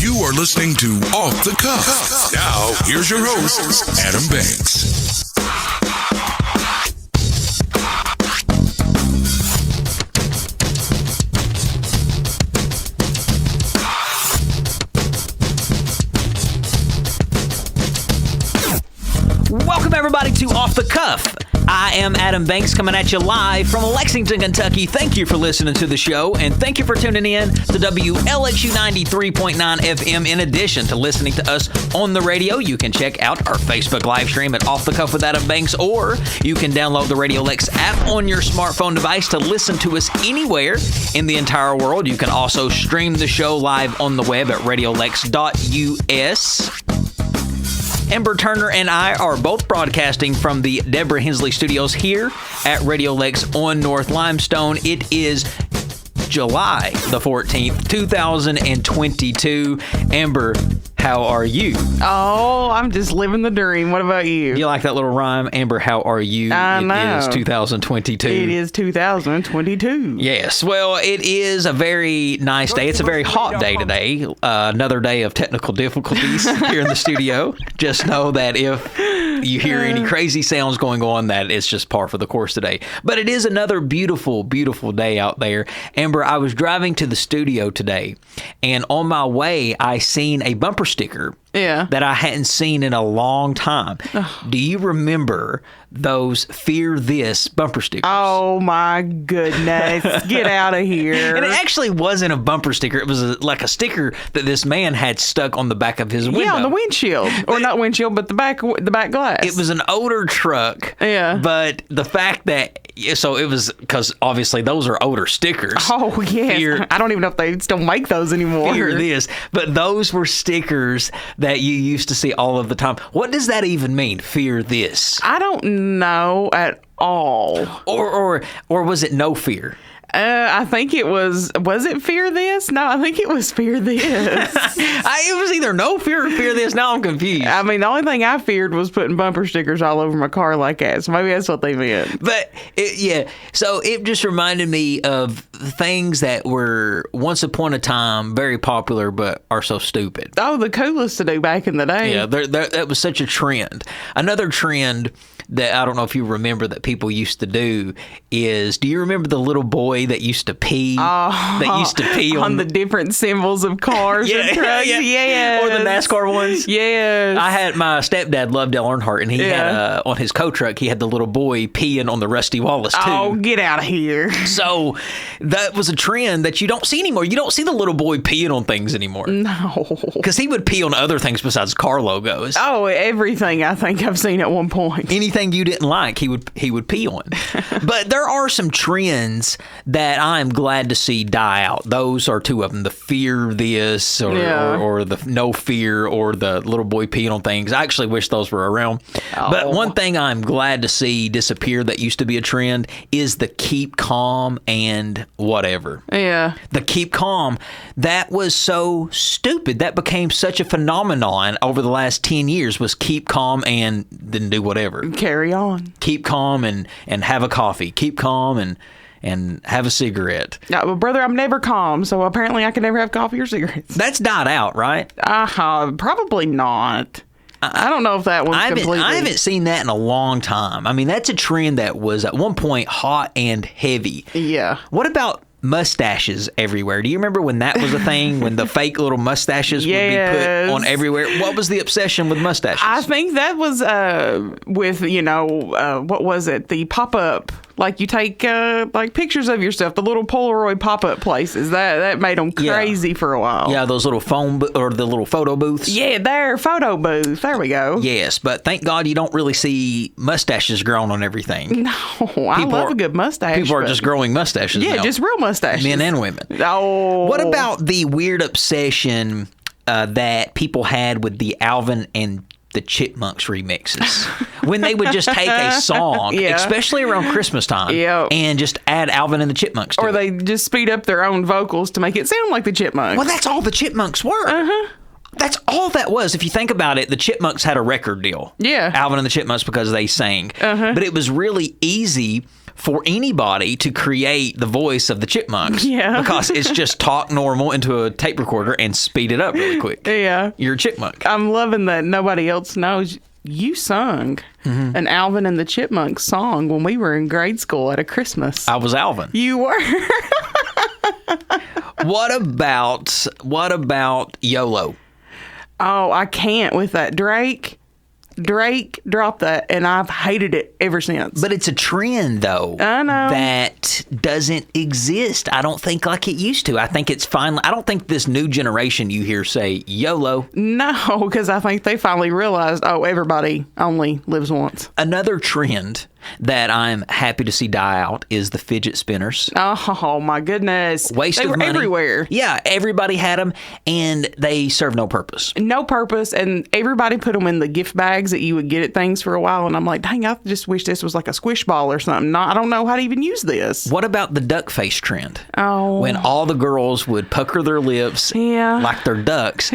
You are listening to Off the Cuff. Now, here's your host, Adam Banks. Welcome, everybody, to Off the Cuff. I am Adam Banks, coming at you live from Lexington, Kentucky. Thank you for listening to the show, and thank you for tuning in to WLXU 93.9 FM. In addition to listening to us on the radio, you can check out our Facebook live stream at Off the Cuff with Adam Banks, or you can download the Radio Lex app on your smartphone device to listen to us anywhere in the entire world. You can also stream the show live on the web at radiolex.us. Amber Turner and I are both broadcasting from the Deborah Hensley Studios here at Radio Lex on North Limestone. It is July the 14th, 2022. Amber, how are you? Oh, I'm just living the dream. What about you? You like that little rhyme? Amber, how are you? I know. It is 2022. It is 2022. Yes. Well, it is a very nice day. It's a very hot day today. Another day of technical difficulties here in the studio. Just know that if you hear any crazy sounds going on, that it's just par for the course today. But it is another beautiful, beautiful day out there. Amber, I was driving to the studio today, and on my way, I seen a bumper sticker that I hadn't seen in a long time. Do you remember those Fear This bumper stickers? Oh, my goodness. Get out of here. And it actually wasn't a bumper sticker. It was like a sticker that this man had stuck on the back of his window. Yeah, on the windshield. Or not windshield, but the back glass. It was an older truck. Yeah. But the fact that, so it was, because obviously those are older stickers. Oh, yes. I don't even know if they still make those anymore. Fear This. But those were stickers that you used to see all of the time. What does that even mean, Fear This? I don't know at all. Or was it no fear? I think it was it Fear This? No, I think it was Fear This. It was either no fear or Fear This. Now I'm confused. I mean, the only thing I feared was putting bumper stickers all over my car like that. So maybe that's what they meant. But, so it just reminded me of things that were once upon a time very popular but are so stupid. Oh, the coolest to do back in the day. Yeah, that was such a trend. Another trend that I don't know if you remember that people used to do is, do you remember the little boy that used to pee? That used to pee on the different symbols of cars and trucks? Yes. Or the NASCAR ones? Yes. I had, my stepdad loved Dale Earnhardt, and he had, on his co-truck, he had the little boy peeing on the Rusty Wallace, too. Oh, get out of here. So that was a trend that you don't see anymore. You don't see the little boy peeing on things anymore. No. Because he would pee on other things besides car logos. Oh, everything I think I've seen at one point. Anything you didn't like, he would pee on. But there are some trends that I'm glad to see die out. Those are two of them: the Fear This, or the no fear, or the little boy peeing on things. I actually wish those were around. But one thing I'm glad to see disappear that used to be a trend is the keep calm and whatever. Yeah. The keep calm, that was so stupid. That became such a phenomenon over the last 10 years, was keep calm and then do whatever. Carry on. Keep calm and have a coffee. Keep calm and have a cigarette. Well, brother, I'm never calm, so apparently I can never have coffee or cigarettes. That's died out, right? Probably not. I don't know if that one's completely... I haven't seen that in a long time. I mean, that's a trend that was at one point hot and heavy. Yeah. What about mustaches everywhere? Do you remember when that was a thing, when the fake little mustaches would be put on everywhere? What was the obsession with mustaches? I think that was with, what was it? The pop-up. Like you take like pictures of yourself, the little Polaroid pop-up places. That made them crazy for a while. Yeah, those little phone or the little photo booths. Yeah, they're photo booths. There we go. Yes, but thank God you don't really see mustaches growing on everything. No, I love a good mustache. People are just growing mustaches now. Yeah, just real mustaches. Men and women. Oh. What about the weird obsession that people had with the Alvin and the Chipmunks remixes? When they would just take a song, especially around Christmas time, and just add Alvin and the Chipmunks to it. Or they just speed up their own vocals to make it sound like the Chipmunks. Well, that's all the Chipmunks were. Uh-huh. That's all that was. If you think about it, the Chipmunks had a record deal. Yeah. Alvin and the Chipmunks, because they sang. Uh-huh. But it was really easy for anybody to create the voice of the chipmunks. Yeah. Because it's just talk normal into a tape recorder and speed it up really quick. Yeah. You're a chipmunk. I'm loving that nobody else knows. You sung an Alvin and the Chipmunks song when we were in grade school at a Christmas. I was Alvin. You were. What about YOLO? Oh, I can't with that. Drake dropped that, and I've hated it ever since. But it's a trend, though. I know. That doesn't exist. I don't think like it used to. I think it's finally. I don't think this new generation you hear say YOLO. No, because I think they finally realized, everybody only lives once. Another trend that I'm happy to see die out is the fidget spinners. Oh, my goodness. Waste they of were money. everywhere. Yeah, everybody had them, and they serve no purpose. No purpose, and everybody put them in the gift bags that you would get at things for a while, and I'm like, dang, I just wish this was like a squish ball or something. No, I don't know how to even use this. What about the duck face trend? Oh. When all the girls would pucker their lips like they're ducks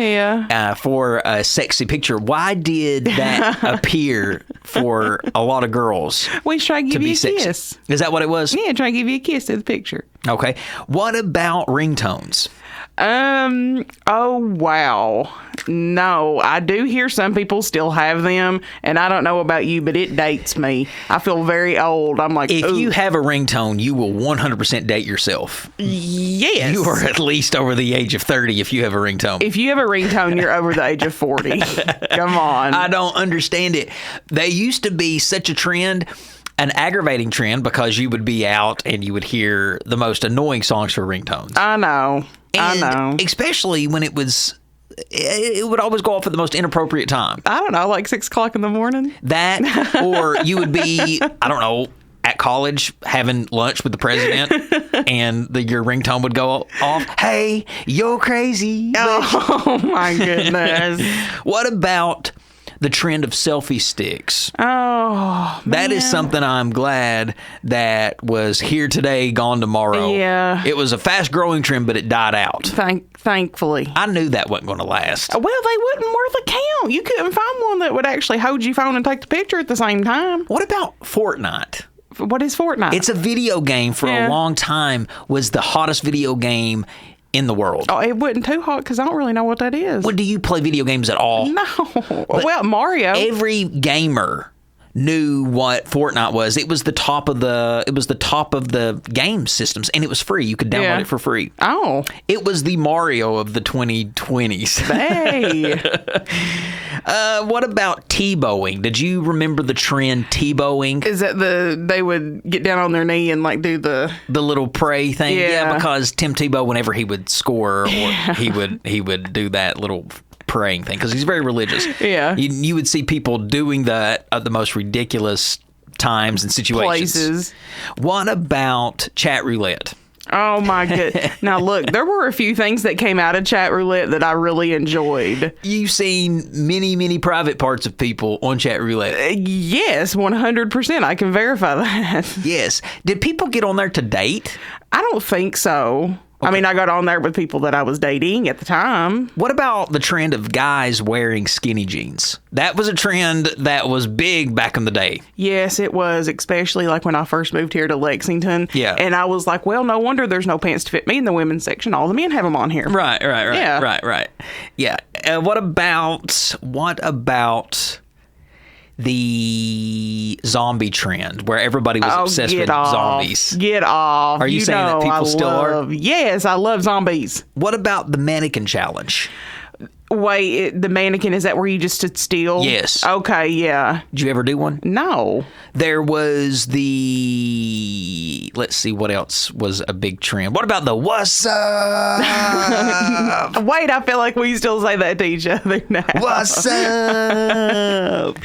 for a sexy picture. Why did that appear for a lot of girls? We try to give you a sexy? kiss. Is that what it was? Yeah, try to give you a kiss to the picture. Okay. What about ringtones? Oh, wow. No, I do hear some people still have them, and I don't know about you, but it dates me. I feel very old. I'm like, if ooh. you have a ringtone, you will 100% date yourself. Yes. You are at least over the age of 30 if you have a ringtone. If you have a ringtone, you're over the age of 40. Come on. I don't understand it. They used to be such a trend. An aggravating trend because you would be out and you would hear the most annoying songs for ringtones. I know. And I know. especially when it would always go off at the most inappropriate time. I don't know, like 6 o'clock in the morning. That, or you would be, I don't know, at college having lunch with the president and your ringtone would go off. Hey, you're crazy. Oh, my goodness. What about the trend of selfie sticks? Oh, That is something I'm glad that was here today, gone tomorrow. Yeah. It was a fast-growing trend, but it died out. Thankfully. I knew that wasn't going to last. Well, they wouldn't worth a count. You couldn't find one that would actually hold your phone and take the picture at the same time. What about Fortnite? What is Fortnite? It's a video game for a Yeah. long time, was the hottest video game in the world. Oh, it wasn't too hot because I don't really know what that is. Well, do you play video games at all? No. Well, Mario. Every gamer knew what Fortnite was. It was the top of the game systems, and it was free. You could download it for free. Oh. It was the Mario of the 2020s. Hey. What about T-bowing? Did you remember the trend T-bowing? Is that they would get down on their knee and like do the little pray thing? Yeah. Because Tim Tebow, whenever he would score, or he would do that little praying thing because he's very religious. Yeah. You would see people doing that at the most ridiculous times and situations. places. What about chat roulette? Oh my good. Now look, there were a few things that came out of chat roulette that I really enjoyed. You've seen many private parts of people on chat roulette. Yes, 100%. I can verify that. Yes. Did people get on there to date? I don't think so. I mean, I got on there with people that I was dating at the time. What about the trend of guys wearing skinny jeans? That was a trend that was big back in the day. Yes, it was, especially like when I first moved here to Lexington. Yeah. And I was like, well, no wonder there's no pants to fit me in the women's section. All the men have them on here. Right. Yeah. Right. Yeah. What about the zombie trend where everybody was obsessed with zombies? Get off. Are you saying that people still are? Yes, I love zombies. What about the mannequin challenge? Wait, the mannequin, is that where you just stood still? Yes. Okay, yeah. Did you ever do one? No. There was let's see, what else was a big trend? What about the what's up? Wait, I feel like we still say that to each other now. What's up?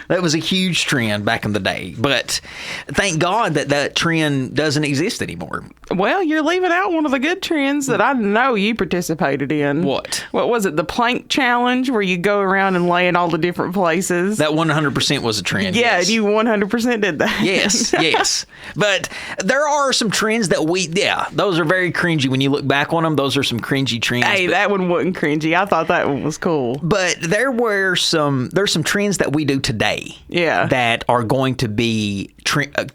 That was a huge trend back in the day. But thank God that trend doesn't exist anymore. Well, you're leaving out one of the good trends that I know you participated in. What? What was it? The plank challenge where you go around and lay in all the different places? That 100% was a trend. Yeah, yes. you 100% did that. Yes. But there are some trends that those are very cringy. When you look back on them, those are some cringy trends trends. Hey, that one wasn't cringy. I thought that one was cool. But there's some trends that we do today. Yeah. That are going to be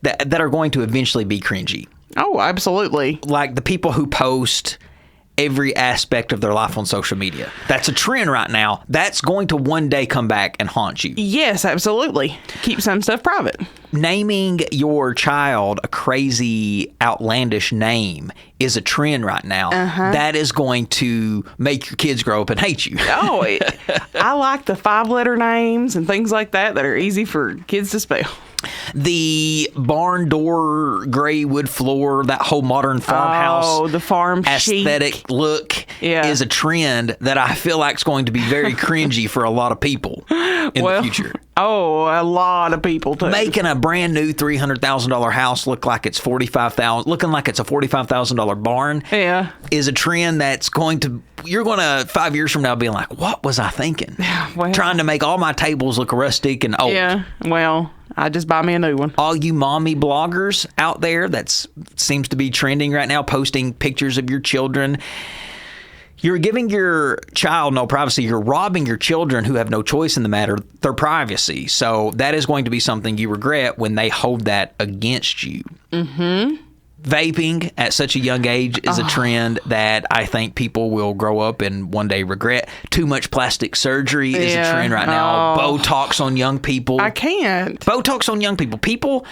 that are going to eventually be cringy. Oh, absolutely. Like the people who post every aspect of their life on social media. That's a trend right now. That's going to one day come back and haunt you. Yes, absolutely. Keep some stuff private. Naming your child a crazy, outlandish name is a trend right now. That is going to make your kids grow up and hate you. Oh, I like the 5-letter names and things like that are easy for kids to spell. The barn door, gray wood floor, that whole modern farmhouse. Oh, the farm aesthetic chic look Yeah. is a trend that I feel like is going to be very cringy for a lot of people in the future. Oh, a lot of people too. Making a brand new $300,000 house look like it's looking like it's a $45,000 barn. Yeah. Is a trend that's you're going to 5 years from now being like, what was I thinking? Well, Trying to make all my tables look rustic and old. Yeah. Well, I just buy me a new one. All you mommy bloggers out there that seems to be trending right now, posting pictures of your children. You're giving your child no privacy. You're robbing your children who have no choice in the matter their privacy. So that is going to be something you regret when they hold that against you. Mm-hmm. Vaping at such a young age is a trend that I think people will grow up and one day regret. Too much plastic surgery is a trend right now. Botox on young people. I can't. Botox on young people.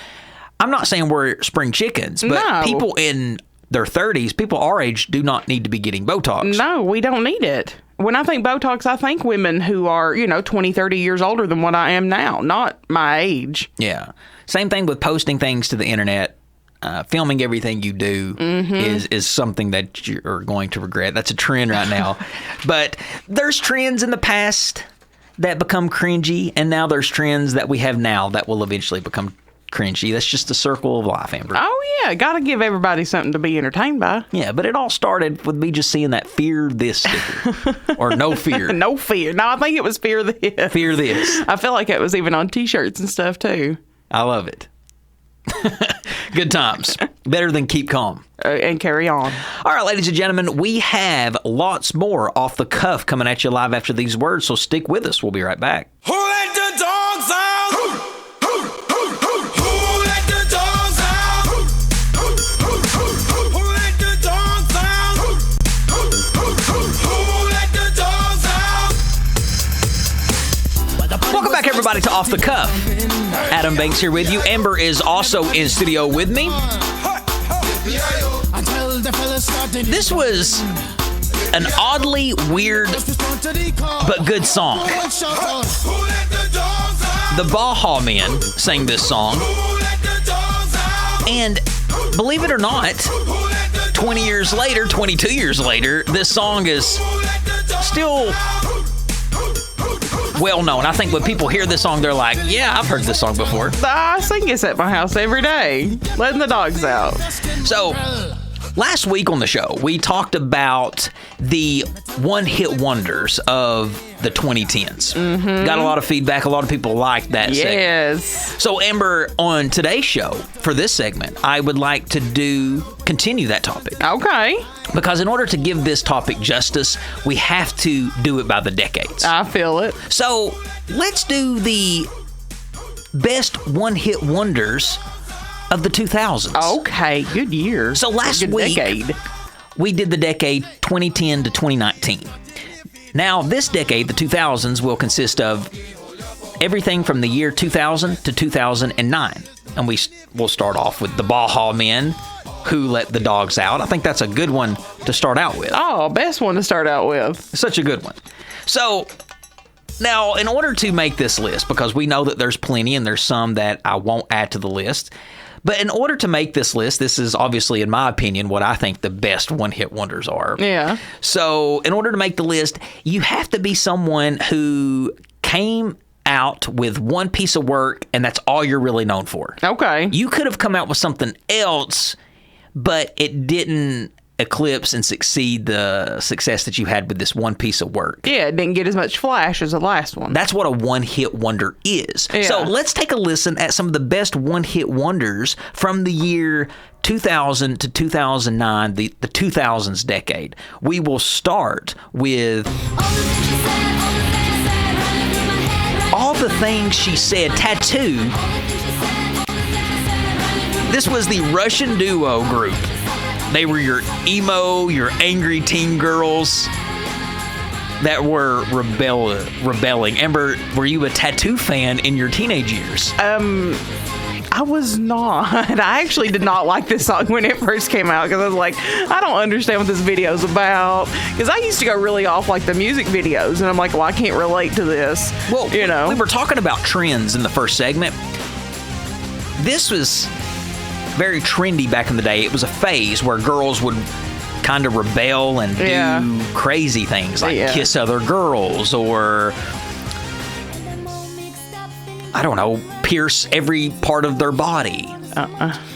I'm not saying we're spring chickens, but people in their 30s, people our age, do not need to be getting Botox. No, we don't need it. When I think Botox, I think women who are, 20, 30 years older than what I am now, not my age. Yeah. Same thing with posting things to the internet. Filming everything you do is something that you're going to regret. That's a trend right now. But there's trends in the past that become cringy, and now there's trends that we have now that will eventually become cringy. That's just the circle of life, Amber. Oh, yeah. Got to give everybody something to be entertained by. Yeah, but it all started with me just seeing that fear this sticker. Or no fear. No fear. No, I think it was fear this. Fear this. I feel like it was even on T-shirts and stuff, too. I love it. Good times. Better than keep calm. And carry on. All right, ladies and gentlemen, we have lots more off the cuff coming at you live after these words, so stick with us. We'll be right back. Who let the dogs out? Who let the dogs out? Who let the dogs out? Who let the dogs out? Welcome back, everybody, to Off the Cuff. Adam Banks here with you. Amber is also in studio with me. This was an oddly weird but good song. The Baja Men sang this song. And believe it or not, 20 years later, 22 years later, this song is still well known. I think when people hear this song, they're like, yeah, I've heard this song before. I sing this at my house every day, letting the dogs out. So, last week on the show, we talked about the one-hit wonders of the 2010s. Got a lot of feedback. A lot of people liked that segment. Yes. So, Amber, on today's show, for this segment, I would like to continue that topic. Okay. Because in order to give this topic justice, we have to do it by the decades. I feel it. So, let's do the best one-hit wonders of the 2000s. Okay, good year. So last good week, decade. we did the decade 2010 to 2019. Now, this decade, the 2000s, will consist of everything from the year 2000 to 2009. And we'll start off with the Baja Men, Who Let the Dogs Out. I think that's a good one to start out with. Oh, best one to start out with. Such a good one. So, now, in order to make this list, because we know that there's plenty and there's some that I won't add to the list, but in order to make this list, this is obviously, in my opinion, what I think the best one-hit wonders are. Yeah. So, in order to make the list, you have to be someone who came out with one piece of work and that's all you're really known for. Okay. You could have come out with something else, but it didn't eclipse and succeed the success that you had with this one piece of work. Yeah, it didn't get as much flash as the last one. That's what a one-hit wonder is. Yeah. So let's take a listen at some of the best one-hit wonders from the year 2000 to 2009, the 2000s decade. We will start with All the Things She Said, Tattoo. This was the Russian duo group. They were your emo, your angry teen girls that were rebelling. Amber, were you a Tattoo fan in your teenage years? I was not. I actually did not like this song when it first came out because I was like, I don't understand what this video's about. Because I used to go really off like the music videos, and I'm like, well, I can't relate to this. Well, you know, we were talking about trends in the first segment. This was very trendy back in the day. It was a phase where girls would kind of rebel and do crazy things like kiss other girls or, I don't know, pierce every part of their body.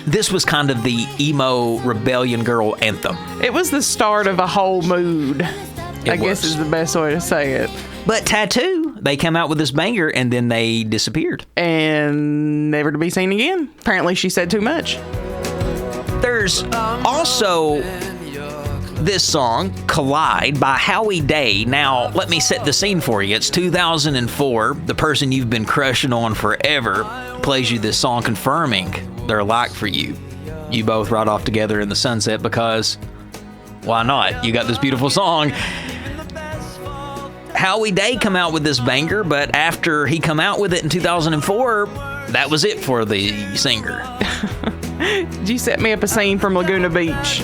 This was kind of the emo rebellion girl anthem. It was the start of a whole mood, I guess is the best way to say it. But Tattoo, they came out with this banger and then they disappeared. And never to be seen again. Apparently she said too much. There's also this song, Collide, by Howie Day. Now, let me set the scene for you. It's 2004. The person you've been crushing on forever plays you this song confirming their like for you. You both ride off together in the sunset because, why not? You got this beautiful song. Howie Day come out with this banger, but after he come out with it in 2004, that was it for the singer. Did you set me up a scene from Laguna Beach?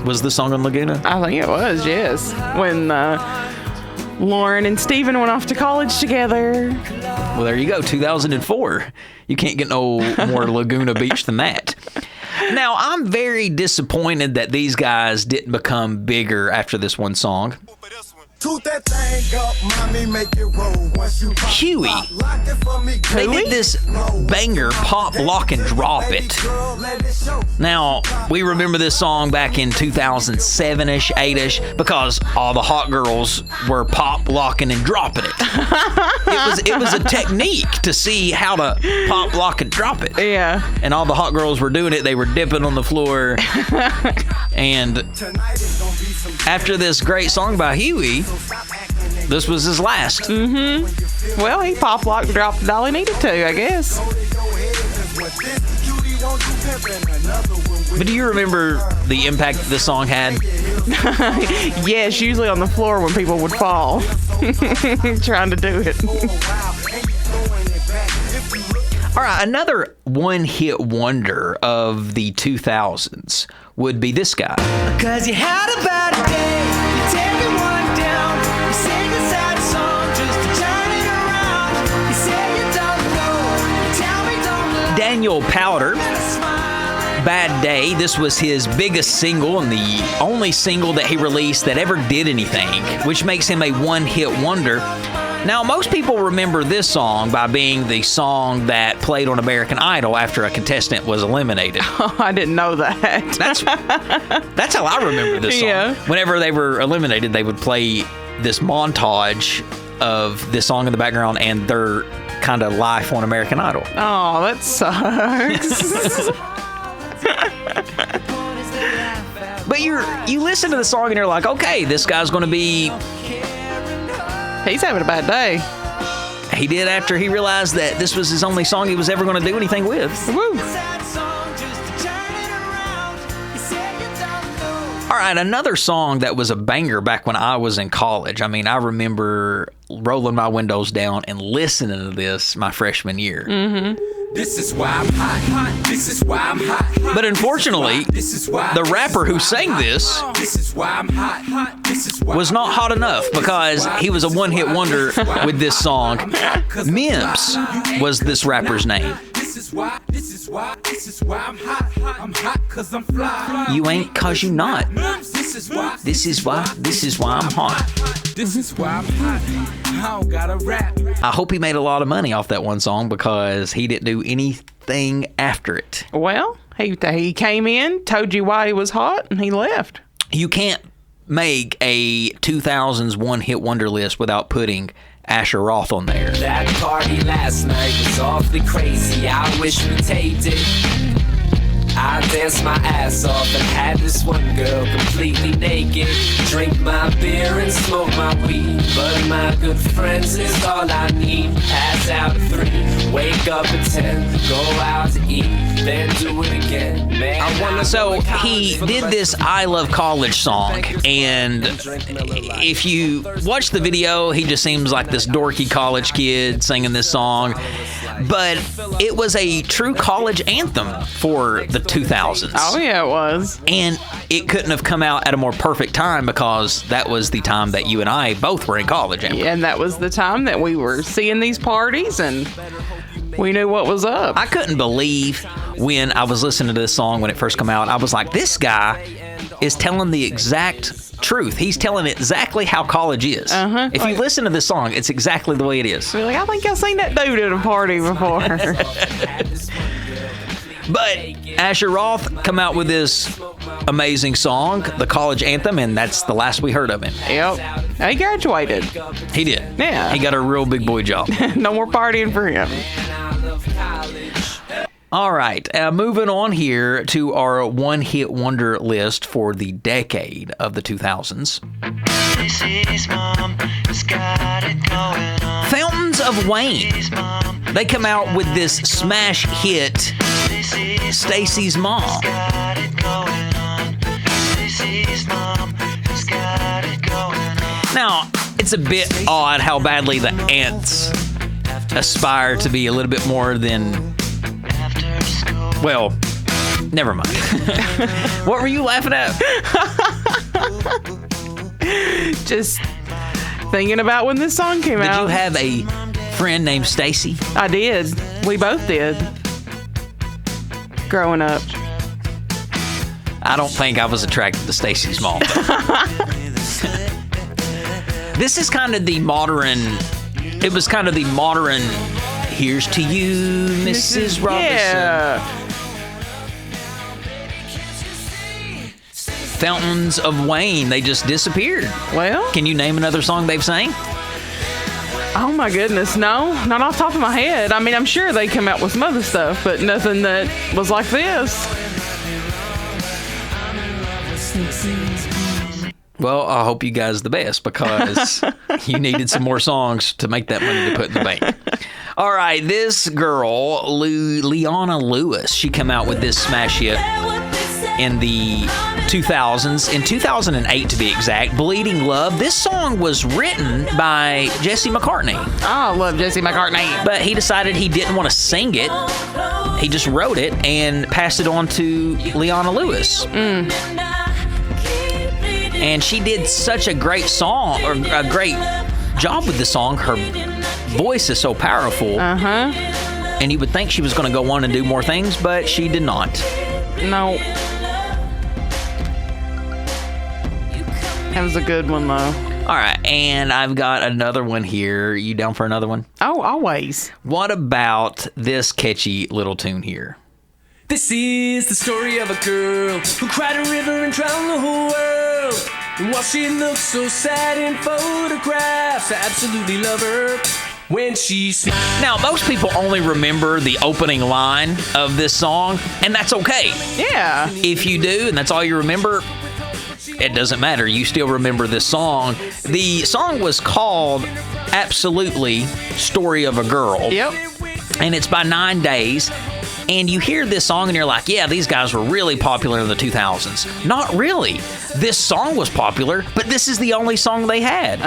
Was the song on Laguna? I think it was, yes. When Lauren and Steven went off to college together. Well, there you go, 2004. You can't get no more Laguna Beach than that. Now, I'm very disappointed that these guys didn't become bigger after this one song. Toot that thing up, mommy, make it roll. Once you pop, Huey. lock it for me, They did this banger, Pop, Lock, and Drop It. Now, we remember this song back in 2007-ish, 8-ish, because all the hot girls were pop, locking, and dropping it. It was a technique to see how to pop, lock, and drop it. Yeah. And all the hot girls were doing it. They were dipping on the floor. And after this great song by Huey, this was his last. Mm-hmm. Well, he pop, lock, dropped it all he needed to, I guess. But do you remember the impact this song had? Yes, usually on the floor when people would fall trying to do it. All right, another one-hit wonder of the 2000s would be this guy. 'Cause you had a bad day, you're taking one down, you sing a sad song just to turn it around. You say you don't know, you tell me don't lie. Daniel Powder, Bad Day. This was his biggest single and the only single that he released that ever did anything, which makes him a one-hit wonder. Now, most people remember this song by being the song that played on American Idol after a contestant was eliminated. Oh, I didn't know that. That's how I remember this song. Yeah. Whenever they were eliminated, they would play this montage of this song in the background and their kind of life on American Idol. Oh, that sucks. But you listen to the song and you're like, okay, this guy's going to be... He's having a bad day. He did after he realized that this was his only song he was ever going to do anything with. Woo. All right, another song that was a banger back when I was in college. I mean, I remember rolling my windows down and listening to this my freshman year. Mm-hmm. This is why I'm hot. This is why I'm hot. But unfortunately, the rapper who sang this was not hot enough because he was a one-hit wonder with this song. Mims was this rapper's name. This is why I'm hot. I'm hot 'cause I'm fly. You ain't 'cause you not. This is why I'm hot. This is why I'm hot. I don't gotta rap. I hope he made a lot of money off that one song because he didn't do anything after it. Well, he came in, told you why he was hot, and he left. You can't make a 2000s one-hit wonder list without putting Asher Roth on there. That party last night was awfully crazy. I wish we taped it. I danced my ass off and had this one girl completely naked. Drink my beer and smoke my weed, but my good friends is all I need. Pass out at 3, wake up at 10, go out to eat, then do it again. Man, So he did this I Love College song, and if you watch the video, he just seems like this dorky college kid singing this song. But it was a true college anthem for the 2000s. Oh, yeah, it was. And it couldn't have come out at a more perfect time because that was the time that you and I both were in college. Yeah, and that was the time that we were seeing these parties and we knew what was up. I couldn't believe when I was listening to this song when it first came out. I was like, this guy is telling the exact truth. He's telling exactly how college is. If you listen to this song, it's exactly the way it is. We're like, I think I've seen that dude at a party before. But Asher Roth come out with this amazing song, the college anthem, and that's the last we heard of him. Yep. He graduated. He did. Yeah. He got a real big boy job. No more partying for him. All right, moving on here to our one-hit wonder list for the decade of the 2000s. Fountains of Wayne. They come out with this smash hit, Stacy's Mom. Now, it's a bit odd how badly the Ants aspire to be a little bit more than... Well, never mind. What were you laughing at? Just thinking about when this song came Did out. you have a friend named Stacy? I did. We both did. Growing up. I don't think I was attracted to Stacy's mom. This is kind of the modern... It was kind of the modern... Here's to you, Mrs. Robinson. Yeah. Fountains of Wayne, they just disappeared. Well, Can you name another song they've sang? oh my goodness, no, not off the top of my head. I mean, I'm sure they come out with some other stuff, but nothing that was like this. Well, I hope you guys the best because you needed some more songs to make that money to put in the bank. All right, this girl, Leona Lewis, she came out with this smash hit in the 2000s, in 2008 to be exact, Bleeding Love. This song was written by Jesse McCartney. Oh, I love Jesse McCartney. But he decided he didn't want to sing it. He just wrote it and passed it on to Leona Lewis. And she did such a great song, or a great job with the song. Her voice is so powerful. And you would think she was going to go on and do more things, but she did not. No. That was a good one, though. All right, and I've got another one here. You down for another one? Oh, always. What about this catchy little tune here? This is the story of a girl who cried a river and drowned the whole world. And while she looks so sad in photographs, I absolutely love her when she smiles. Now, most people only remember the opening line of this song, and that's okay. Yeah. If you do, and that's all you remember, it doesn't matter. You still remember this song. The song was called Absolutely Story of a Girl. Yep. And it's by 9 Days. And you hear this song and you're like, yeah, these guys were really popular in the 2000s. Not really. This song was popular, but this is the only song they had.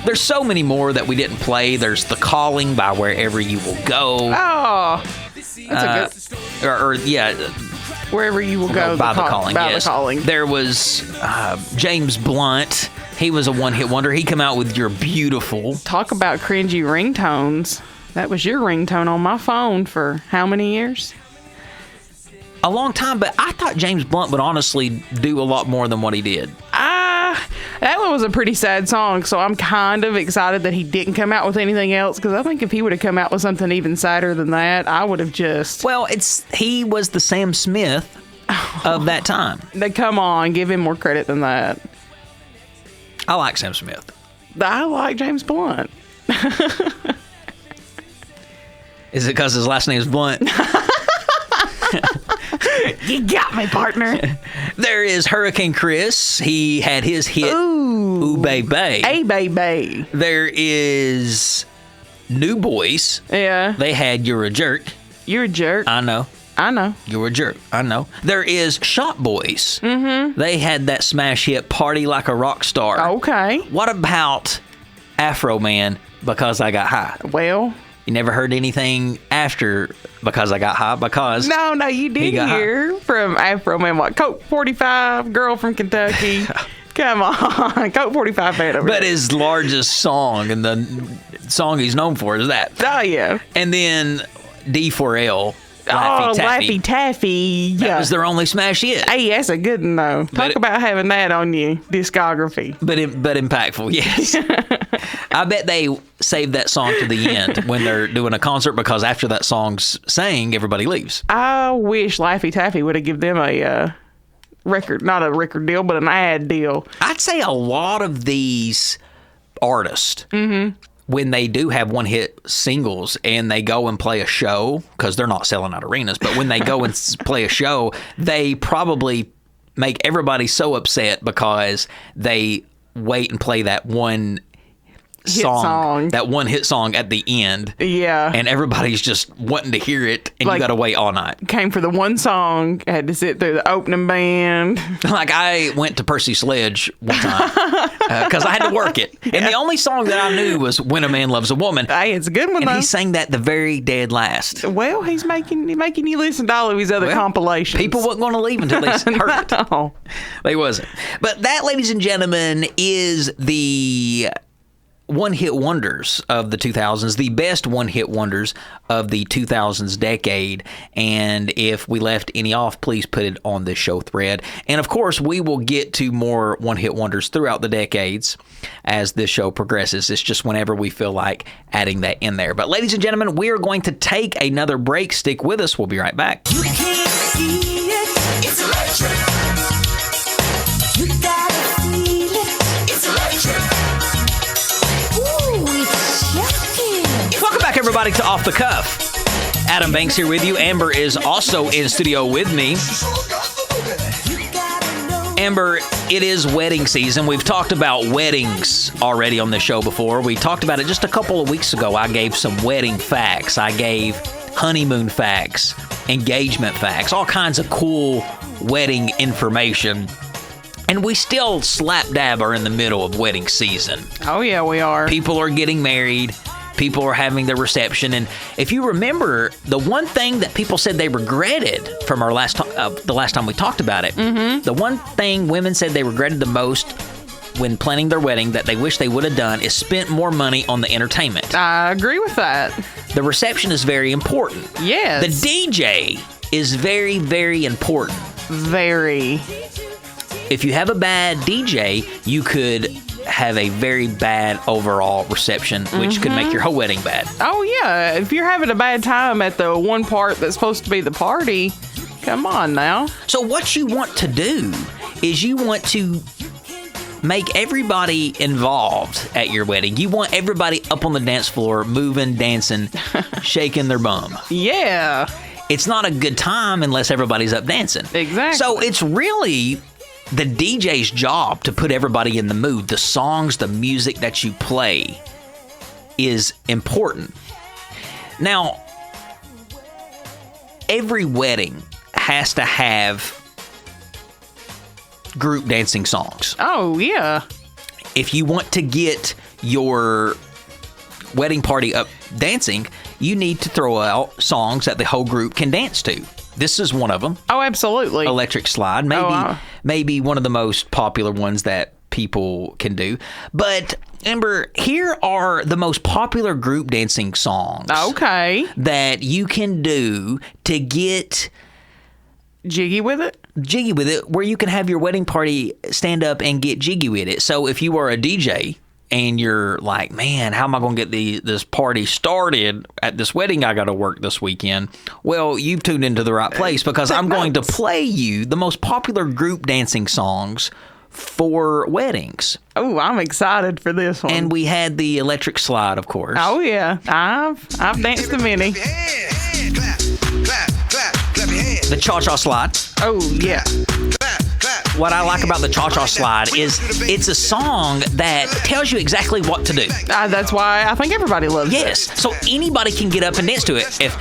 There's so many more that we didn't play. There's The Calling by Wherever You Will Go. Oh. That's a good... Yeah. Wherever You Will Go. By The Calling, by yes. The Calling. There was James Blunt. He was a one-hit wonder. He came out with You're Beautiful. Talk about cringy ringtones. That was your ringtone on my phone for how many years? A long time, but I thought James Blunt would honestly do a lot more than what he did. That one was a pretty sad song, so I'm kind of excited that he didn't come out with anything else, because I think if he would have come out with something even sadder than that, I would have just... Well, he was the Sam Smith of that time. Come on, give him more credit than that. I like Sam Smith. I like James Blunt. Is it because his last name is Blunt? You got me, partner. There is Hurricane Chris. He had his hit, Ooh Baby. Hey, baby. There is New Boys. Yeah. They had You're a Jerk. You're a jerk. I know. You're a jerk. I know. There is Shop Boys. Mm-hmm. They had that smash hit, Party Like a Rock Star. Okay. What about Afro Man, Because I Got High? Well, you never heard anything after Because I Got High? Because no, you did hear from Afro Man. What? Coke 45, girl from Kentucky. Come on. Coke 45 fan over But there. his largest song and the song he's known for is that. Oh, yeah. And then D4L. Laffy Taffy. That was their only smash hit. Hey, that's a good one, though. Talk about having that on your discography. But impactful, yes. I bet they save that song to the end when they're doing a concert, because after that song's sang, everybody leaves. I wish Laffy Taffy would have given them a record, not a record deal, but an ad deal. I'd say a lot of these artists, when they do have one-hit singles and they go and play a show, because they're not selling out arenas, but when they go and play a show, they probably make everybody so upset because they wait and play that one song, that one hit song at the end. Yeah. And everybody's just wanting to hear it, and Like, you got to wait all night. Came for the one song, had to sit through the opening band. Like, I went to Percy Sledge one time because I had to work it. And the only song that I knew was When a Man Loves a Woman. Hey, it's a good one, And though. he sang that the very dead last. Well, he's making you listen to all of his other compilations. People weren't going to leave until they heard it. No. They wasn't. But that, ladies and gentlemen, is the one-hit wonders of the 2000s, the best one-hit wonders of the 2000s decade. And if we left any off, please put it on this show thread. And of course, we will get to more one-hit wonders throughout the decades as this show progresses. It's just whenever we feel like adding that in there. But ladies and gentlemen, we are going to take another break. Stick with us. We'll be right back. You can't see it. It's electric. You gotta feel it. It's electric. Ooh, it's shocking. Welcome back, everybody, to Off the Cuff. Adam Banks here with you. Amber is also in studio with me. Amber, it is wedding season. We've talked about weddings already on this show before. We talked about it just a couple of weeks ago. I gave some wedding facts. I gave honeymoon facts, engagement facts, all kinds of cool wedding information. And we still slap dab are in the middle of wedding season. Oh, yeah, we are. People are getting married. People are having their reception. And if you remember, the one thing that people said they regretted from our the last time we talked about it, the one thing women said they regretted the most when planning their wedding that they wish they would have done is spent more money on the entertainment. I agree with that. The reception is very important. Yes. The DJ is very, very important. Very. If you have a bad DJ, you could have a very bad overall reception, which could make your whole wedding bad. Oh, yeah. If you're having a bad time at the one part that's supposed to be the party, come on now. So what you want to do is you want to make everybody involved at your wedding. You want everybody up on the dance floor, moving, dancing, shaking their bum. Yeah. It's not a good time unless everybody's up dancing. Exactly. So it's really the DJ's job to put everybody in the mood. The songs, the music that you play is important. Now, every wedding has to have group dancing songs. Oh, yeah. If you want to get your wedding party up dancing, you need to throw out songs that the whole group can dance to. This is one of them. Oh, absolutely. Electric Slide, maybe one of the most popular ones that people can do. But Amber, here are the most popular group dancing songs. Okay. That you can do to get Jiggy with it, where you can have your wedding party stand up and get jiggy with it. So if you are a DJ and you're like, man, how am I going to get this party started at this wedding I got to work this weekend? Well, you've tuned into the right place, because I'm going to play you the most popular group dancing songs for weddings. Oh, I'm excited for this one. And we had the Electric Slide, of course. Oh, yeah. I've danced a many. Clap, clap, clap, clap your hands. The cha-cha slide. Oh, yeah. What I like about the cha-cha slide is it's a song that tells you exactly what to do. That's why I think everybody loves it. Yes. So anybody can get up and dance to it. If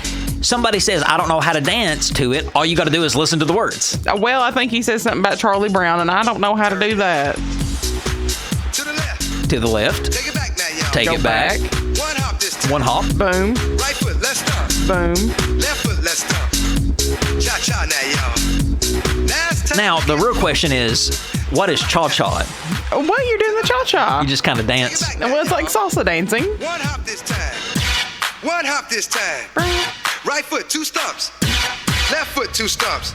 somebody says, I don't know how to dance to it, all you got to do is listen to the words. Well, I think he says something about Charlie Brown, and I don't know how to do that. To the left. To the left. Take it back now, y'all. Take Go it back. One hop this time. One hop. Boom, Right foot, let's stomp. boom. Left foot, let's stomp. Cha-cha now, y'all. Now it's time. Now, the real question is, what is cha-cha? Well, you're doing the cha-cha. You just kind of Take it dance. back now, Well, it's like salsa dancing. One hop this time. One hop this time. Right foot, 2 stumps. Left foot, 2 stumps.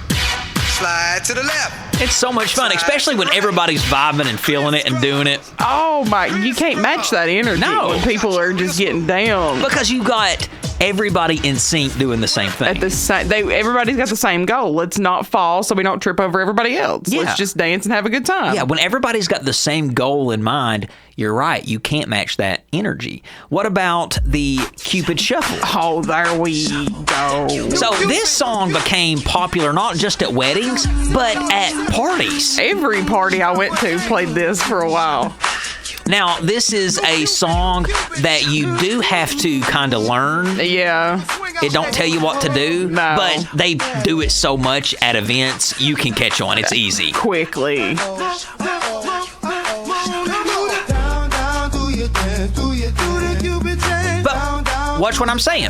Slide to the left. It's so much fun, especially when everybody's vibing and feeling it and doing it. Oh my, you can't match that energy No. when people are just getting down. Because you got everybody in sync doing the same thing. At the same, everybody's got the same goal. Let's not fall so we don't trip over everybody else. Yeah. Let's just dance and have a good time. Yeah, when everybody's got the same goal in mind, you're right. You can't match that energy. What about the Cupid Shuffle? Oh, there we go. So this song became popular not just at weddings, but at parties. Every party I went to played this for a while. Now, this is a song that you do have to kind of learn. Yeah. It don't tell you what to do, No. but they do it so much at events, you can catch on. It's easy. Quickly. But watch what I'm saying.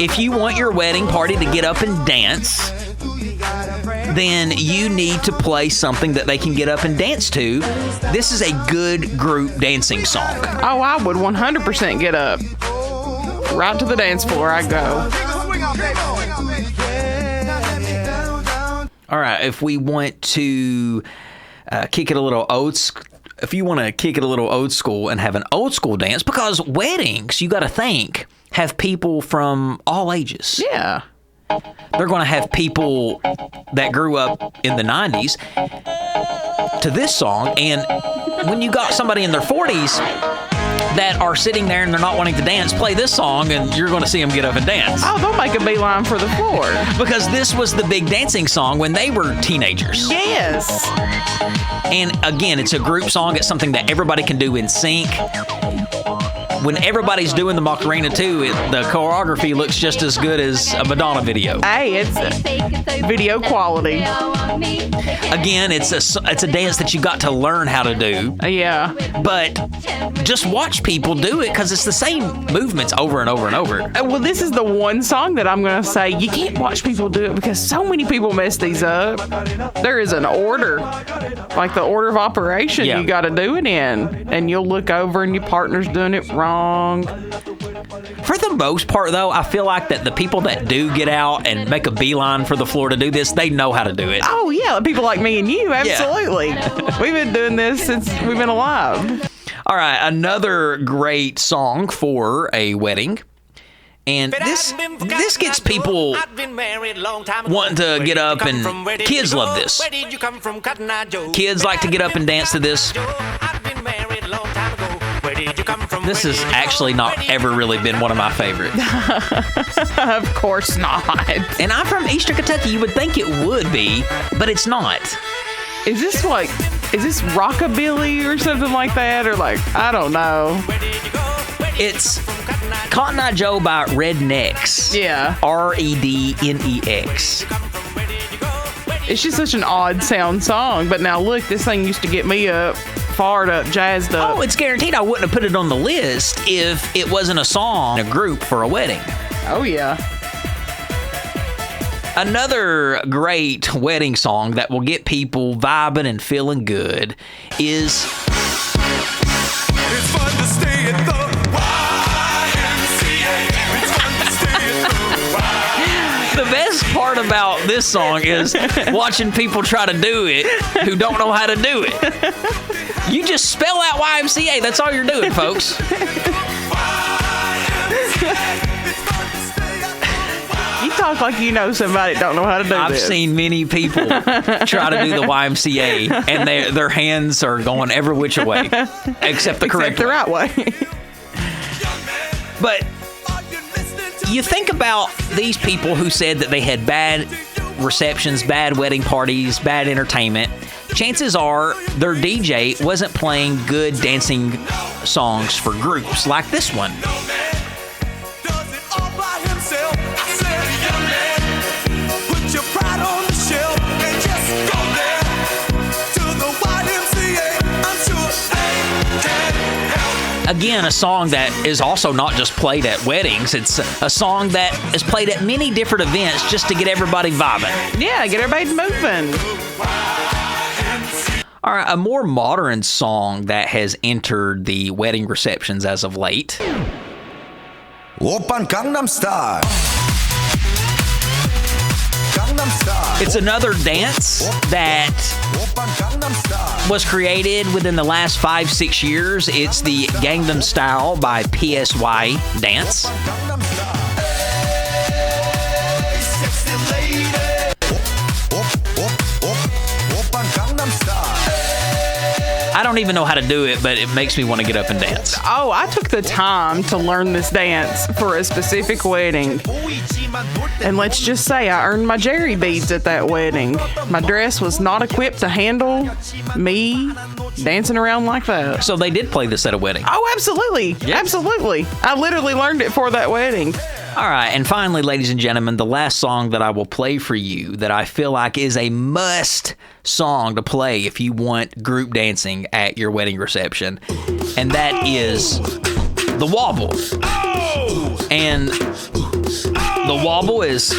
If you want your wedding party to get up and dance, then you need to play something that they can get up and dance to. This is a good group dancing song. Oh, I would 100% get up. Right to the dance floor I go. All right, if we want to kick it a little if you want to kick it a little old school and have an old school dance, because weddings, you got to think, have people from all ages. Yeah. They're going to have people that grew up in the 90s to this song, and when you got somebody in their 40s that are sitting there and they're not wanting to dance, play this song and you're going to see them get up and dance. Oh, they'll make a beeline for the floor. Because this was the big dancing song when they were teenagers. Yes. And again, it's a group song. It's something that everybody can do in sync. When everybody's doing the Macarena too, the choreography looks just as good as a Madonna video. Hey, it's video quality. Again, it's a dance that you got to learn how to do. Yeah. But just watch people do it because it's the same movements over and over and over. Well, this is the one song that I'm going to say you can't watch people do it because so many people mess these up. There is an order, like the order of operation Yeah. you got to do it in. And you'll look over and your partner's doing it wrong. For the most part, though, I feel like that the people that do get out and make a beeline for the floor to do this, they know how to do it. Oh, yeah. People like me and you, absolutely. We've been doing this since we've been alive. All right, another great song for a wedding. And this gets people wanting to get up, and kids love this. Kids like to get up and dance to this. This has actually not ever really been one of my favorites. Of course not. And I'm from Eastern Kentucky. You would think it would be, but it's not. Is this rockabilly or something like that? Or like, I don't know. It's Cotton Eye Joe by Rednex. Yeah. Rednex. It's just such an odd sound song. But now look, this thing used to get me up, fired up, jazzed up. Oh, it's guaranteed I wouldn't have put it on the list if it wasn't a song, a group for a wedding. Oh, yeah. Another great wedding song that will get people vibing and feeling good is It's fun to stay at the YMCA. It's fun to stay at the the best part about this song is watching people try to do it who don't know how to do it. You just spell out YMCA. That's all you're doing, folks. You talk like you know somebody that don't know how to do I've this. seen many people try to do the YMCA, and their hands are going every which way, except the correct the way. right way. But you think about these people who said that they had bad receptions, bad wedding parties, bad entertainment, chances are their DJ wasn't playing good dancing songs for groups like this one. Does it all by himself? I said, young man, put your pride on the shelf and just go there to the YMCA. I'm sure they can help. Again, a song that is also not just played at weddings. It's a song that is played at many different events just to get everybody vibing. Yeah, get everybody moving. All right, a more modern song that has entered the wedding receptions as of late. Oppan Gangnam Style. Gangnam Style. It's another dance that Oppan Gangnam Style. was created within the last 5-6 years. It's the Gangnam Style by PSY Dance. Gangnam Style. Hey, sexy lady. Oppan Gangnam Style. I don't even know how to do it, but it makes me want to get up and dance. Oh, I took the time to learn this dance for a specific wedding. And let's just say I earned my Jerry beads at that wedding. My dress was not equipped to handle me dancing around like that. So they did play this at a wedding. Oh, absolutely. Absolutely. I literally learned it for that wedding. All right, and finally, ladies and gentlemen, the last song that I will play for you that I feel like is a must song to play if you want group dancing at your wedding reception, and that is The Wobble. And The Wobble is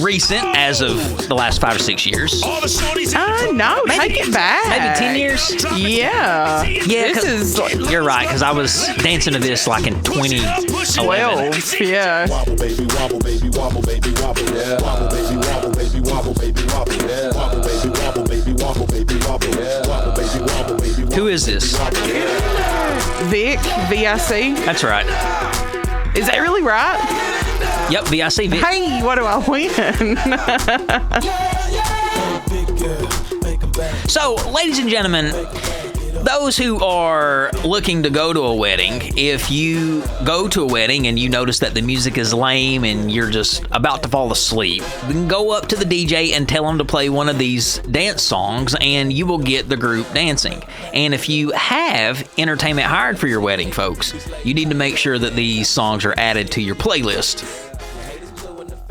recent as of the last 5 or 6 years. No, take it back. Maybe 10 years? Yeah. Yeah, This is like you're right, because I was dancing to this like in 2011. 12. Yeah. Wobble baby, wobble baby, wobble baby, wobble. Yeah. Wobble baby, wobble baby, wobble baby, wobble. Yeah. Wobble baby, wobble baby, wobble baby, wobble. Yeah. Wobble baby, wobble baby, wobble. Who is this? Vic, V-I-C. That's right. Is that really right? Yep, VIC Vic. Hey, what do I win? So, ladies and gentlemen, those who are looking to go to a wedding, if you go to a wedding and you notice that the music is lame and you're just about to fall asleep, then go up to the DJ and tell him to play one of these dance songs and you will get the group dancing. And if you have entertainment hired for your wedding, folks, you need to make sure that these songs are added to your playlist.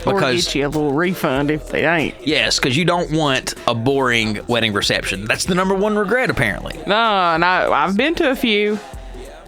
Or get you a little refund if they ain't. Yes, because you don't want a boring wedding reception. That's the number one regret, apparently. No, I've been to a few.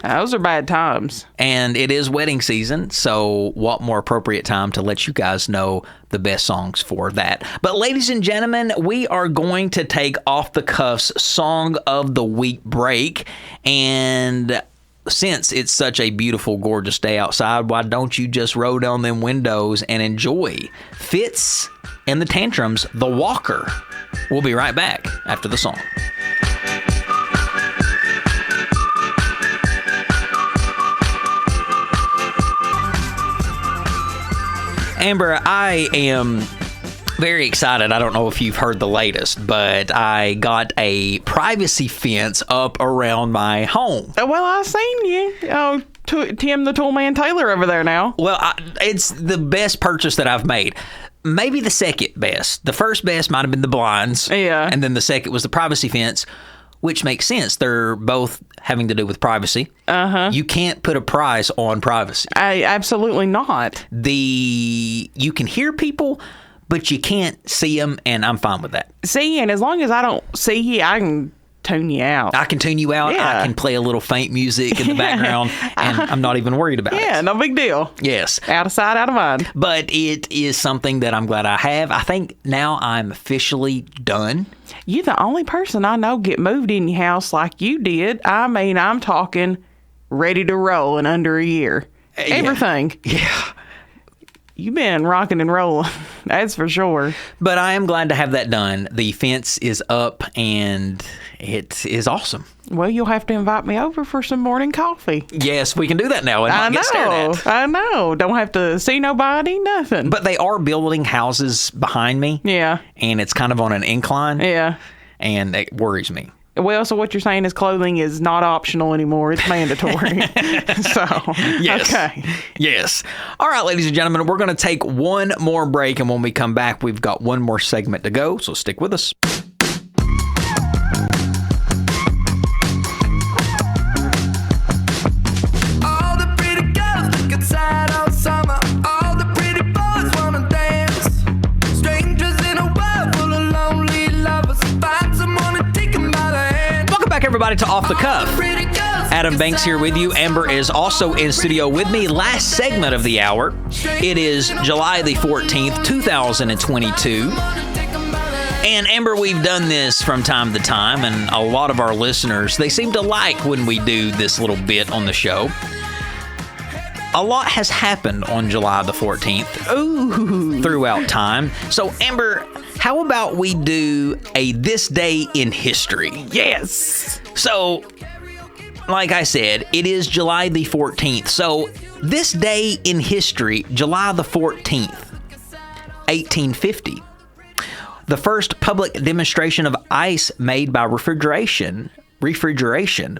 Those are bad times. And it is wedding season, so what more appropriate time to let you guys know the best songs for that. But ladies and gentlemen, we are going to take off the cuffs Song of the Week break. And since it's such a beautiful, gorgeous day outside, why don't you just roll down them windows and enjoy Fitz and the Tantrums, The Walker. We'll be right back after the song. Amber, I am very excited. I don't know if you've heard the latest, but I got a privacy fence up around my home. Well, I seen you. Oh, Tim the Toolman Taylor over there now. Well, it's the best purchase that I've made. Maybe the second best. The first best might have been the blinds. Yeah. And then the second was the privacy fence, which makes sense. They're both having to do with privacy. Uh-huh. You can't put a price on privacy. Absolutely not. You can hear people, but you can't see them, and I'm fine with that. See, and as long as I don't see you, I can tune you out. I can tune you out. Yeah. I can play a little faint music in the background, and I'm not even worried about it. Yeah, no big deal. Yes. Out of sight, out of mind. But it is something that I'm glad I have. I think now I'm officially done. You the only person I know get moved in your house like you did. I mean, I'm talking ready to roll in under a year. Everything. Yeah. You've been rocking and rolling. That's for sure. But I am glad to have that done. The fence is up, and it is awesome. Well, you'll have to invite me over for some morning coffee. Yes, we can do that now and not get stared at. I know. Don't have to see nobody, nothing. But they are building houses behind me. Yeah. And it's kind of on an incline. Yeah. And it worries me. Well, so what you're saying is clothing is not optional anymore. It's mandatory. So, Yes. okay. Yes. All right, ladies and gentlemen, we're going to take one more break, and when we come back, we've got one more segment to go, so stick with us. All the pretty girls look inside all summer. All the pretty boys wanna dance. Strangers in a world full of lonely lovers. Find someone to take 'em by the hand. Welcome back, everybody, to Off the Cuff. Pretty girls Adam Banks here with you. Amber is also in studio with me. Last segment of the hour. It is July the 14th, 2022. And Amber, we've done this from time to time, and a lot of our listeners, they seem to like when we do this little bit on the show. A lot has happened on July the 14th throughout time. So, Amber, how about we do a This Day in History? Yes. So, like I said, it is July the 14th. So, this day in history, July the 14th, 1850, the first public demonstration of ice made by refrigeration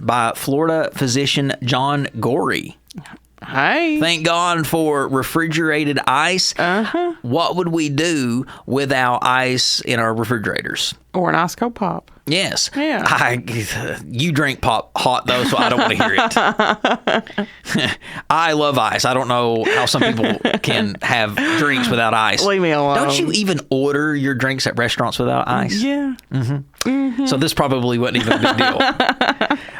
by Florida physician John Gorey. Hey. Thank God for refrigerated ice. What would we do without ice in our refrigerators? Or an ice cold pop. Yes. Yeah. You drink pop hot, though, so I don't want to hear it. I love ice. I don't know how some people can have drinks without ice. Leave me alone. Don't you even order your drinks at restaurants without ice? Yeah. So this probably wasn't even a big deal.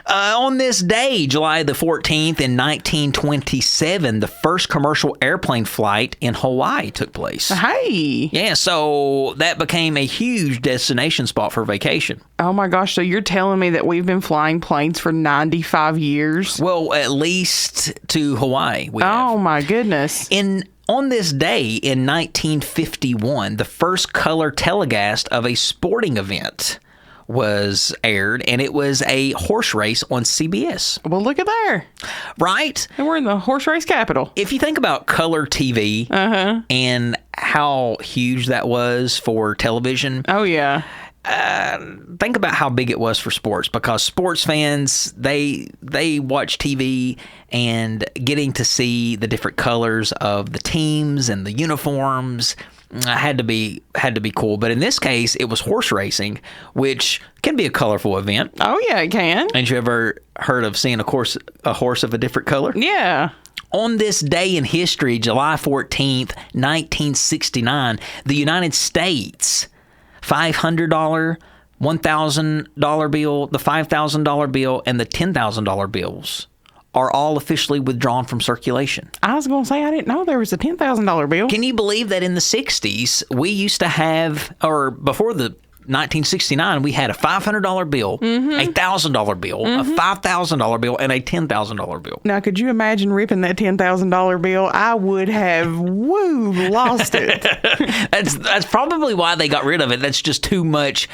On this day, July the 14th in 1927, the first commercial airplane flight in Hawaii took place. Hey. Yeah, so that became a huge destination spot for vacation. Oh my gosh. So you're telling me that we've been flying planes for 95 years? Well, at least to Hawaii. We have. Oh my goodness. On this day in 1951, the first color telecast of a sporting event was aired, and it was a horse race on CBS. Well, look at there. Right? And we're in the horse race capital. If you think about color TV and how huge that was for television, Oh, yeah. think about how big it was for sports, because sports fans, they watch TV, and getting to see the different colors of the teams and the uniforms had to be cool. But in this case, it was horse racing, which can be a colorful event. Oh, yeah, it can. Ain't you ever heard of seeing a horse of a different color? Yeah. On this day in history, July 14th, 1969, the United States $500, $1,000 bill, the $5,000 bill, and the $10,000 bills are all officially withdrawn from circulation. I was going to say, I didn't know there was a $10,000 bill. Can you believe that in the 60s, we used to have, or before the 1969, we had a $500 bill, a $1,000 bill, a $5,000 bill, and a $10,000 bill. Now, could you imagine ripping that $10,000 bill? I would have, lost it. That's probably why they got rid of it. That's just too much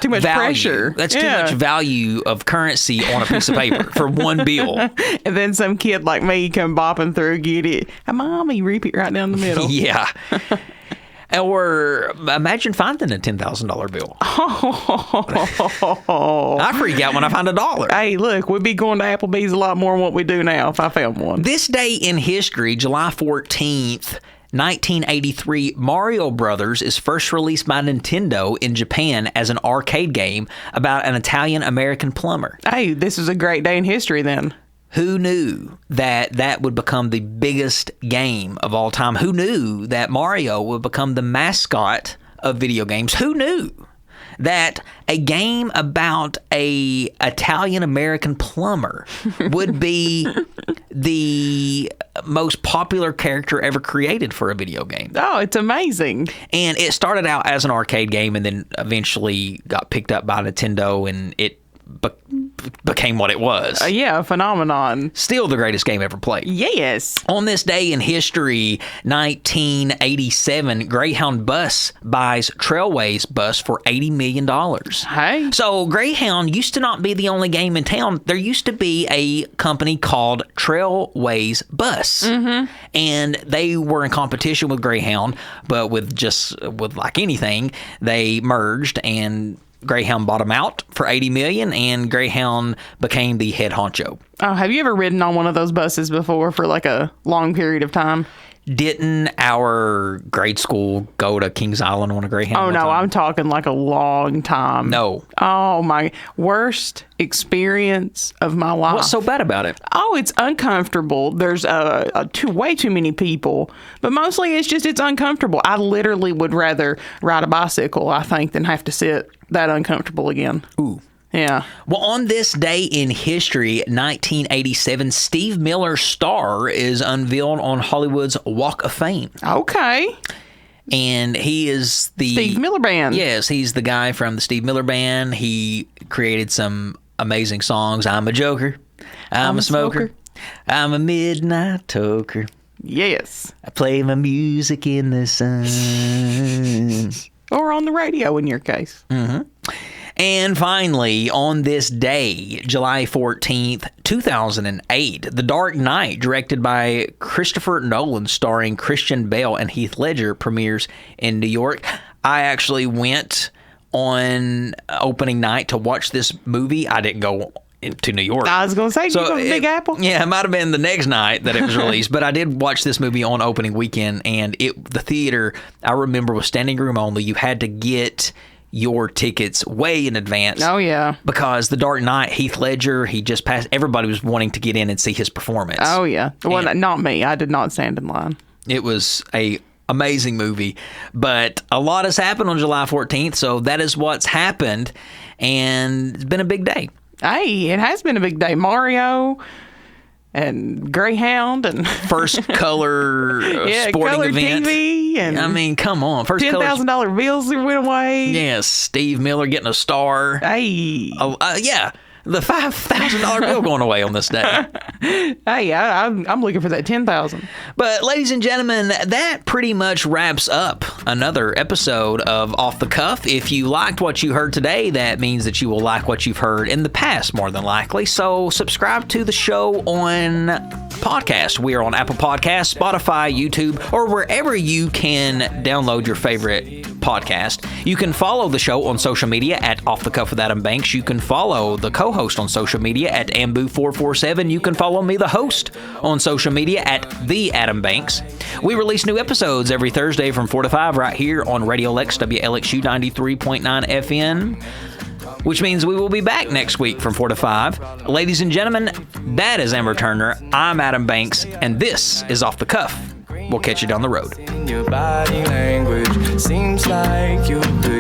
value. Pressure. That's too much value of currency on a piece of paper for one bill. And then some kid like me come bopping through, get it. Hey, Mommy, rip it right down the middle. Yeah. Or imagine finding a $10,000 bill. I freak out when I find $1. Hey, look, we'd be going to Applebee's a lot more than what we do now if I found one. This day in history, July 14th, 1983, Mario Brothers is first released by Nintendo in Japan as an arcade game about an Italian-American plumber. Hey, this is a great day in history then. Who knew that that would become the biggest game of all time? Who knew that Mario would become the mascot of video games? Who knew that a game about a Italian-American plumber would be the most popular character ever created for a video game? Oh, it's amazing. And it started out as an arcade game and then eventually got picked up by Nintendo, and it became what it was. Yeah, a phenomenon. Still the greatest game ever played. Yes. On this day in history, 1987, Greyhound Bus buys Trailways Bus for $80 million. Hey. So Greyhound used to not be the only game in town. There used to be a company called Trailways Bus. And they were in competition with Greyhound, but with like anything, they merged and Greyhound bought him out for $80 million, and Greyhound became the head honcho. Oh, have you ever ridden on one of those buses before for like a long period of time? Didn't our grade school go to Kings Island on a Greyhound? Oh, no, time? I'm talking like a long time. No. Oh, my worst experience of my life. What's so bad about it? Oh, it's uncomfortable. There's way too many people, but mostly it's uncomfortable. I literally would rather ride a bicycle, I think, than have to sit that uncomfortable again. Ooh. Yeah. Well, on this day in history, 1987, Steve Miller's star is unveiled on Hollywood's Walk of Fame. Okay. And he is the... Steve Miller Band. Yes, he's the guy from the Steve Miller Band. He created some amazing songs. I'm a joker. I'm a smoker. I'm a midnight toker. Yes. I play my music in the sun. Or on the radio in your case. Mm-hmm. And finally, on this day, July 14th, 2008, The Dark Knight, directed by Christopher Nolan, starring Christian Bale and Heath Ledger, premieres in New York. I actually went on opening night to watch this movie. I didn't go to New York. I was going to say, so you go to Big Apple? Yeah, it might have been the next night that it was released, but I did watch this movie on opening weekend, and the theater, I remember, was standing room only. You had to get your tickets way in advance. Oh, yeah. Because The Dark Knight, Heath Ledger, he just passed. Everybody was wanting to get in and see his performance. Oh, yeah. Well, not me. I did not stand in line. It was a amazing movie. But a lot has happened on July 14th, so that is what's happened. And it's been a big day. Hey, it has been a big day. Mario and Greyhound and first color sporting color event. TV and I mean, come on, first $10,000 bills that went away. Yes, Steve Miller getting a star. Hey, yeah, the $5,000 bill going away on this day. Hey, I'm looking for that $10,000. But ladies and gentlemen, that pretty much wraps up another episode of Off the Cuff. If you liked what you heard today, that means that you will like what you've heard in the past, more than likely. So subscribe to the show on podcast. We are on Apple Podcasts, Spotify, YouTube, or wherever you can download your favorite podcast. You can follow the show on social media at Off the Cuff with Adam Banks. You can follow the co-host on social media at Ambu447. You can follow me, the host, on social media at The Adam Banks. We release new episodes every Thursday from 4 to 5 right here on Radio Lex, WLXU 93.9 FM, which means we will be back next week from 4 to 5. Ladies and gentlemen, that is Amber Turner. I'm Adam Banks, and this is Off the Cuff. We'll catch you down the road. Your body language seems like you do